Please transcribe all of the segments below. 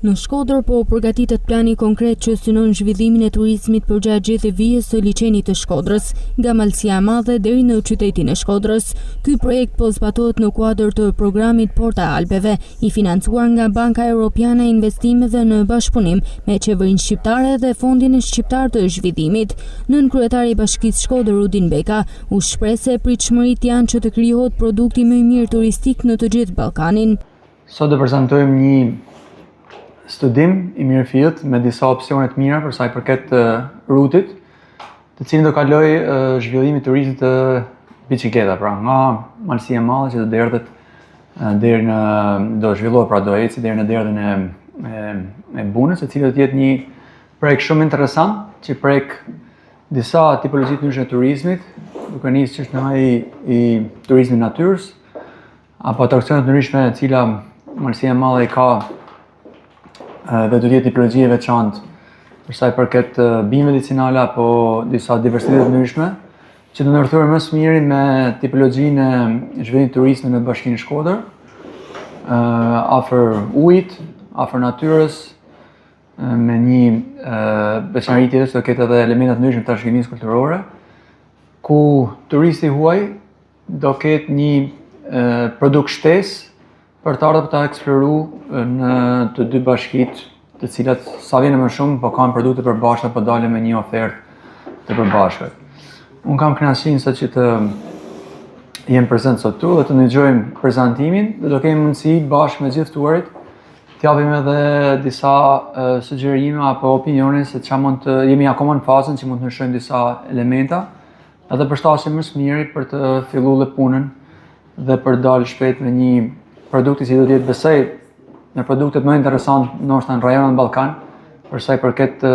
Në Shkodër po përgatitet plani konkret që synon zhvillimin e turizmit përgjatë gjithë vijës së liçenit të Shkodrës, nga Malësia e Madhe deri në qytetin e Shkodrës. Ky projekt po zbatohet në kuadër të programit Porta e Alpeve, i financuar nga Banka Evropiane e Investimeve në bashkëpunim me qeverinë shqiptare dhe Fondin Shqiptar të Zhvillimit. Nënkryetari i Bashkisë Shkodër Udin Beka u shpreh se pritshmëritë janë që të krijohet produkti më i mirë turistik në të gjithë Ballkanin. Sot do prezantojmë një studim i mirëfillt me disa opsione të mira për sa i përket rutit, të cilin do kaloj zhvillimi i turizmit të biçikleta, pra nga Malësia e Madhe që do derdhet deri në do zhvillohet, pra do eci deri në derdhën e Bunës, e cila do të jetë një projekt shumë interesant që prek disa tipologji të ndryshme të turizmit, duke nisë që është në i turizmit natyrës, apo atraksione të ndryshme të cila Malësia e Madhe i ka dhe do të jetë tipologji e veçantë për sa i përket bimëve medicinale apo disa diversitete të ndryshme, që do ndërthuar më së miri me tipologjinë e zhvillimit të turizmit në Bashkinë Shkodër, afër ujit, afër natyrës, me një veçanëri tjetër që do ketë edhe elemente të ndryshme të trashëgimisë kulturore, ku turisti huaj do ketë një produkt shtesë për të ardhur për ta eksploruar në të dy bashkitë, të cilat sa vjen më shumë po kanë produkte përbashkëta, po dalin me një ofertë të përbashkët. Unë kam kënaqësinë sot që të jem prezant sot këtu dhe të ndëgjojmë prezantimin dhe do kemi mundësi bashkë me gjithë ftuarit të japim edhe disa sugjerime apo opinione se çfarë mund të jemi akoma në fazën që mund të ndryshojmë disa elementa, edhe përshtasim më së miri për të filluar punën dhe për të dalë shpejt me një produkti si do të jetë besoj në produktet më interesante ndoshta në rajonin Ballkan, për sa i përket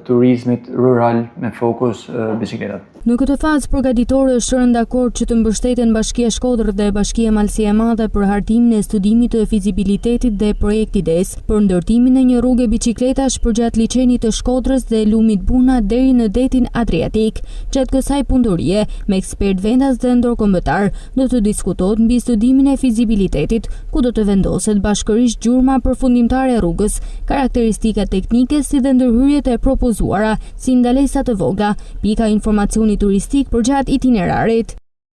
turizmit rural me fokus biçikletat. Në këtë fazë përgatitore është rënë dakord që të mbështeten Bashkia e Shkodër dhe Bashkia e Malësia e Madhe për hartimin e studimit të fizibilitetit dhe projektides për ndërtimin e një rrugë biçikletash përgjatë liçenit të Shkodrës dhe lumit Buna deri në detin Adriatik. Gjatë kësaj punëtorie, me ekspert vendas dhe ndërkombëtar, do të diskutohet mbi studimin e fizibilitetit, ku do të vendoset bashkërisht gjurma përfundimtare e rrugës, karakteristika teknike si dhe ndërhyrjet e propozuara, si ndalesa të vogla, pika informacioni turistik përgjatë itinerarit.